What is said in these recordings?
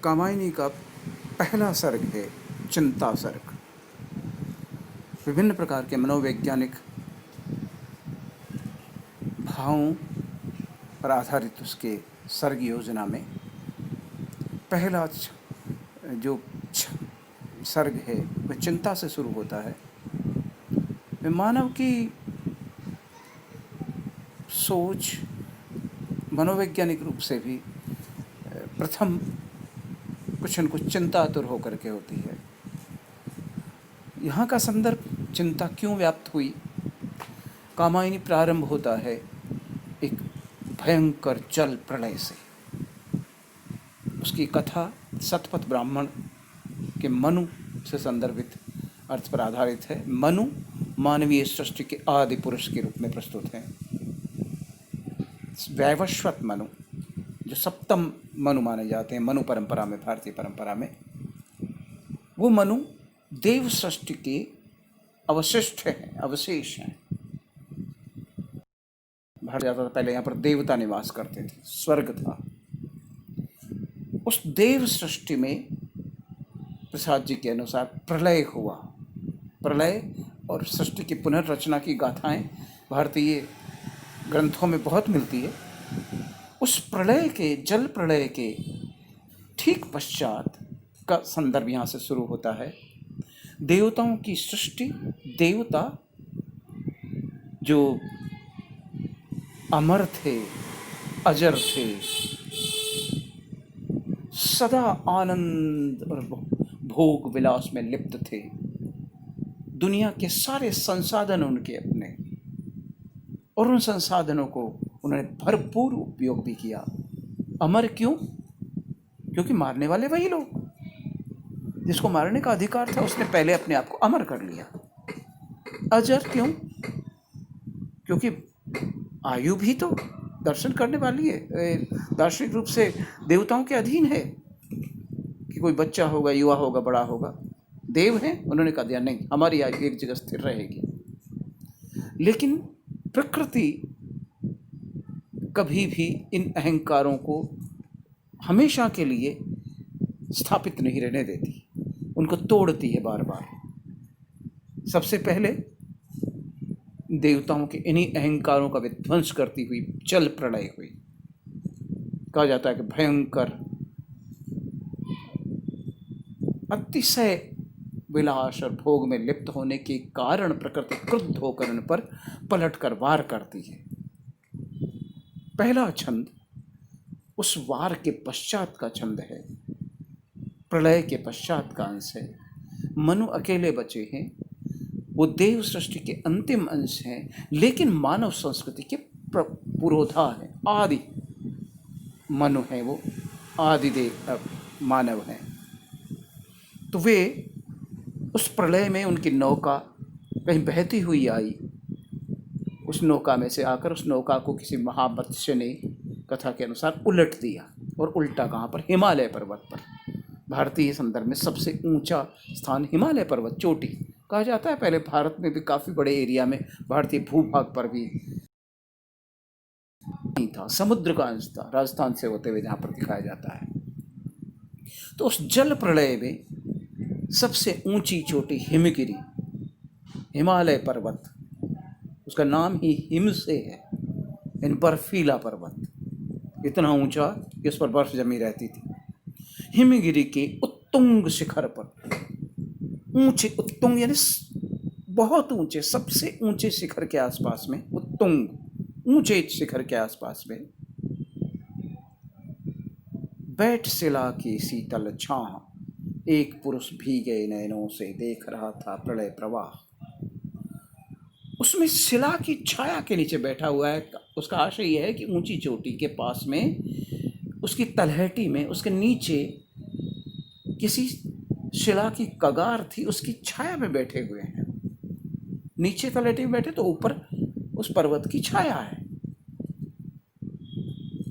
कामायनी का पहला सर्ग है चिंता सर्ग। विभिन्न प्रकार के मनोवैज्ञानिक भावों पर आधारित उसके सर्ग योजना में पहला जो सर्ग है वह चिंता से शुरू होता है। वह मानव की सोच मनोवैज्ञानिक रूप से भी प्रथम कुछ न कुछ चिंतातुर होकर के होती है। यहाँ का संदर्भ चिंता क्यों व्याप्त हुई। कामायनी प्रारंभ होता है एक भयंकर जल प्रलय से। उसकी कथा शतपथ ब्राह्मण के मनु से संदर्भित अर्थ पर आधारित है। मनु मानवीय सृष्टि के आदि पुरुष के रूप में प्रस्तुत हैं। वैवस्वत मनु जो सप्तम मनु माने जाते हैं मनु परंपरा में, भारतीय परंपरा में, वो मनु देव सृष्टि के अवशिष्ट हैं, अवशेष हैं। भारत जाता था पहले यहाँ पर देवता निवास करते थे, स्वर्ग था। उस देव सृष्टि में प्रसाद जी के अनुसार प्रलय हुआ। प्रलय और सृष्टि की पुनर्रचना की गाथाएं भारतीय ग्रंथों में बहुत मिलती है। उस प्रलय के, जल प्रलय के ठीक पश्चात का संदर्भ यहाँ से शुरू होता है। देवताओं की सृष्टि, देवता जो अमर थे, अजर थे, सदा आनंद और भोग विलास में लिप्त थे। दुनिया के सारे संसाधन उनके अपने, और उन संसाधनों को उन्होंने भरपूर उपयोग भी किया। अमर क्यों? क्योंकि मारने वाले वही लोग। जिसको मारने का अधिकार था उसने पहले अपने आप को अमर कर लिया। अजर क्यों? क्योंकि आयु भी तो दर्शन करने वाली है, दार्शनिक रूप से देवताओं के अधीन है कि कोई बच्चा होगा, युवा होगा, बड़ा होगा। देव हैं, उन्होंने कहा दिया नहीं, हमारी आयु एक जगह स्थिर रहेगी। लेकिन प्रकृति कभी भी इन अहंकारों को हमेशा के लिए स्थापित नहीं रहने देती, उनको तोड़ती है बार बार। सबसे पहले देवताओं के इन्हीं अहंकारों का विध्वंस करती हुई जल प्रलय हुई। कहा जाता है कि भयंकर अतिशय विलास और भोग में लिप्त होने के कारण प्रकृति क्रुद्ध होकर उन पर पलट कर वार करती है। पहला छंद उस वार के पश्चात का छंद है, प्रलय के पश्चात का अंश है। मनु अकेले बचे हैं, वो देव सृष्टि के अंतिम अंश हैं, लेकिन मानव संस्कृति के पुरोधा हैं। आदि मनु हैं, वो आदि देव मानव हैं। तो वे उस प्रलय में उनकी नौका कहीं बहती हुई आई। उस नौका में से आकर उस नौका को किसी महामत्स्य ने कथा के अनुसार उलट दिया। और उल्टा कहाँ पर? हिमालय पर्वत पर। भारतीय संदर्भ में सबसे ऊंचा स्थान हिमालय पर्वत चोटी कहा जाता है। पहले भारत में भी काफ़ी बड़े एरिया में, भारतीय भूभाग पर भी नहीं था, समुद्र का अंश था, राजस्थान से होते हुए जहाँ पर दिखाया जाता है। तो उस जल प्रलय में सबसे ऊंची चोटी हिमगिरी, हिमालय पर्वत, उसका नाम ही हिम से है, इन बर्फीला पर्वत, इतना ऊंचा कि उस पर बर्फ जमी रहती थी। हिमगिरी के उत्तुंग शिखर पर, ऊंचे, उत्तुंग यानी बहुत ऊंचे, सबसे ऊंचे शिखर के आसपास में, उत्तुंग ऊंचे शिखर के आसपास में बैठ शिला की शीतल छां, एक पुरुष भीगे नयनों से देख रहा था प्रलय प्रवाह। उसमें शिला की छाया के नीचे बैठा हुआ है। उसका आशय यह है कि ऊंची चोटी के पास में, उसकी तलहटी में, उसके नीचे किसी शिला की कगार थी, उसकी छाया में बैठे हुए हैं। नीचे तलहटी में बैठे तो ऊपर उस पर्वत की छाया है,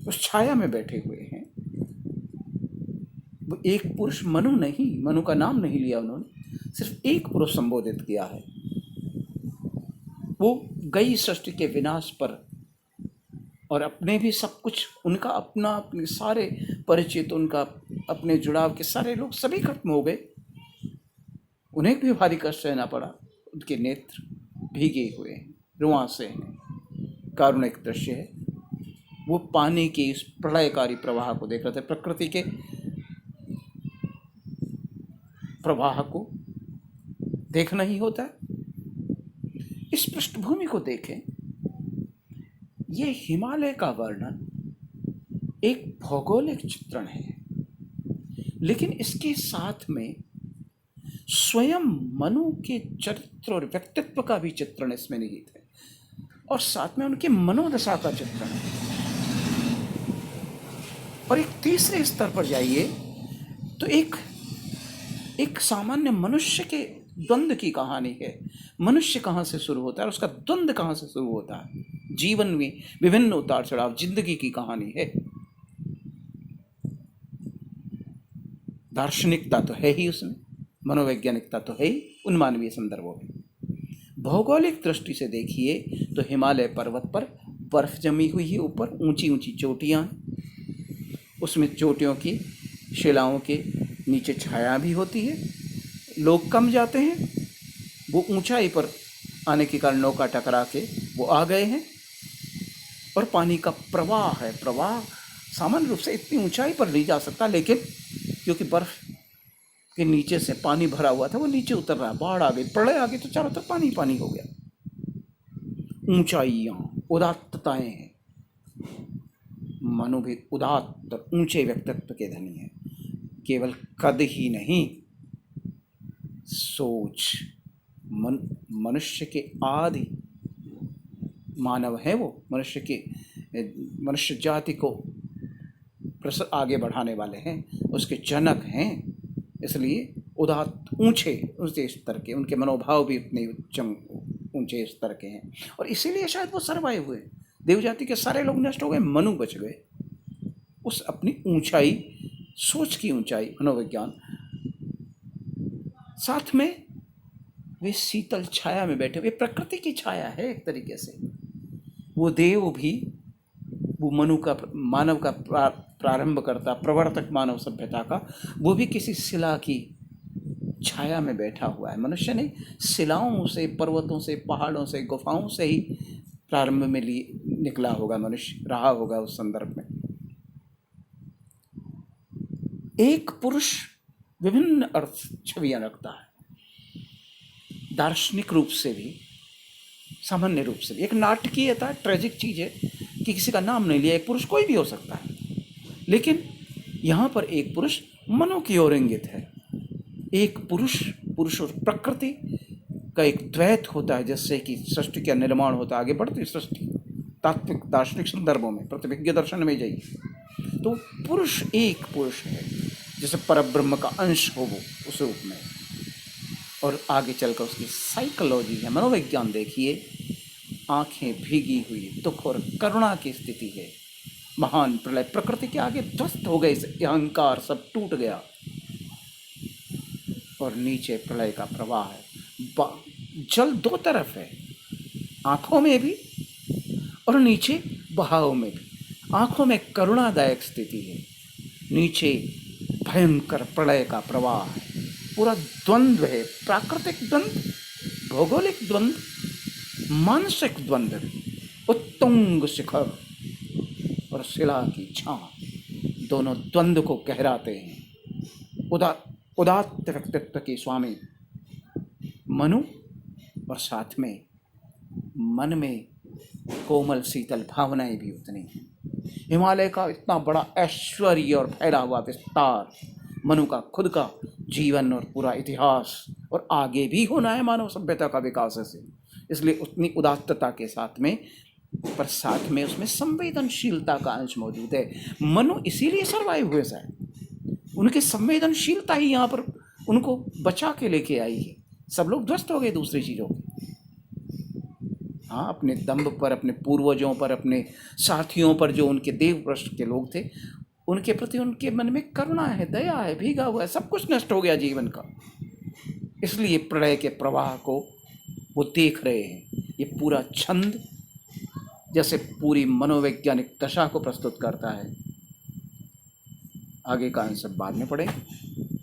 उस छाया में बैठे हुए हैं। वो एक पुरुष, मनु नहीं, मनु का नाम नहीं लिया उन्होंने, सिर्फ एक पुरुष संबोधित किया है। वो गई सृष्टि के विनाश पर और अपने भी सब कुछ, उनका अपना, अपने सारे परिचित, उनका अपने जुड़ाव के सारे लोग सभी खत्म हो गए, उन्हें भी भारी कष्ट सहना पड़ा। उनके नेत्र भीगे हुए हैं, रुआंसे हैं। कारुणिक दृश्य है। वो पानी के इस प्रलयकारी प्रवाह को देख रहे थे, प्रकृति के प्रवाह को देखना ही होता है। इस पृष्ठभूमि को देखें। ये हिमालय का वर्णन एक भौगोलिक चित्रण है, लेकिन इसके साथ में स्वयं मनु के चरित्र और व्यक्तित्व का भी चित्रण इसमें निहित है, और साथ में उनके मनोदशा का चित्रण है। और एक तीसरे स्तर पर जाइए तो एक सामान्य मनुष्य के द्वंद्व की कहानी है। मनुष्य कहाँ से शुरू होता है और उसका द्वंद्व कहाँ से शुरू होता है। जीवन में विभिन्न उतार चढ़ाव, जिंदगी की कहानी है। दार्शनिकता तो है ही उसमें, मनोवैज्ञानिकता तो है ही उन मानवीय संदर्भों में। भौगोलिक दृष्टि से देखिए तो हिमालय पर्वत पर बर्फ जमी हुई है, ऊपर ऊंची ऊंची चोटियाँ, उसमें चोटियों की शिलाओं के नीचे छाया भी होती है। लोग कम जाते हैं, वो ऊंचाई पर आने के कारण नौका टकरा के वो आ गए हैं। और पानी का प्रवाह है। प्रवाह सामान्य रूप से इतनी ऊंचाई पर नहीं जा सकता, लेकिन क्योंकि बर्फ के नीचे से पानी भरा हुआ था, वो नीचे उतर रहा है। बाढ़ आ गई, प्रलय आ गई, तो चारों तरफ पानी पानी हो गया। ऊंचाइयाँ, उदात्तताएं हैं। मनु भी उदात्त और ऊंचे व्यक्तित्व के धनी है। केवल कद ही नहीं, सोच। मनुष्य के आदि मानव है वो, मनुष्य जाति को आगे बढ़ाने वाले हैं, उसके जनक हैं। इसलिए उदात्त, ऊंचे स्तर के, उनके मनोभाव भी उतने ऊंचे स्तर के हैं, और इसीलिए शायद वो सर्वाइव हुए। देव जाति के सारे लोग नष्ट हो गए, मनु बच गए। उस अपनी ऊंचाई, सोच की ऊंचाई, मनोविज्ञान। साथ में वे शीतल छाया में बैठे, वे प्रकृति की छाया है एक तरीके से। वो देव भी, वो मनु का, मानव का प्रारंभ करता, प्रवर्तक मानव सभ्यता का, वो भी किसी शिला की छाया में बैठा हुआ है। मनुष्य ने शिलाओं से, पर्वतों से, पहाड़ों से, गुफाओं से ही प्रारंभ में निकला होगा, मनुष्य रहा होगा उस संदर्भ में। एक पुरुष विभिन्न अर्थ छवियां रखता है, दार्शनिक रूप से भी, सामान्य रूप से भी। एक नाटकीयता, ट्रेजिक चीज है कि किसी का नाम नहीं लिया, एक पुरुष कोई भी हो सकता है, लेकिन यहाँ पर एक पुरुष मनु की ओर इंगित है। एक पुरुष और प्रकृति का एक द्वैत होता है, जिससे कि सृष्टि का निर्माण होता है, आगे बढ़ती सृष्टि। तात्विक दार्शनिक संदर्भों में, प्रतिभिज्ञ दर्शन में जाइए तो पुरुष एक पुरुष है, जैसे परब्रह्म का अंश हो वो उस रूप में। और आगे चलकर उसकी साइकोलॉजी है, मनोविज्ञान देखिए। आंखें भीगी हुई, दुख और करुणा की स्थिति है। महान प्रलय, प्रकृति के आगे ध्वस्त हो गए, अहंकार सब टूट गया, और नीचे प्रलय का प्रवाह है। जल दो तरफ है, आंखों में भी और नीचे बहाव में भी। आंखों में करुणादायक स्थिति है, नीचे भयंकर प्रलय का प्रवाह है। पूरा द्वंद्व है, प्राकृतिक द्वंद्व, भौगोलिक द्वंद्व, मानसिक द्वंद्व, उत्तुंग शिखर और शिला की छां, दोनों द्वंद्व को गहराते हैं। उदात्त व्यक्तित्व के स्वामी मनु, और साथ में मन में कोमल शीतल भावनाएं भी उतनी हैं। हिमालय का इतना बड़ा ऐश्वर्य और फैला हुआ विस्तार, मनु का खुद का जीवन और पूरा इतिहास, और आगे भी होना है मानव सभ्यता का विकास से, इसलिए उतनी उदात्तता के साथ में, पर साथ में उसमें संवेदनशीलता का अंश मौजूद है। मनु इसीलिए सर्वाइव हुए शायद, उनकी संवेदनशीलता ही यहाँ पर उनको बचा के लेके आई है। सब लोग ध्वस्त हो गए दूसरी चीज़ों के, हाँ, अपने दंभ पर, अपने पूर्वजों पर, अपने साथियों पर, जो उनके देवपृष्ठ के लोग थे, उनके प्रति उनके मन में करुणा है, दया है, भीगा हुआ है, सब कुछ नष्ट हो गया जीवन का। इसलिए प्रलय के प्रवाह को वो देख रहे हैं। ये पूरा छंद जैसे पूरी मनोवैज्ञानिक दशा को प्रस्तुत करता है। आगे का अंश सब बाद में पढ़ेंगे।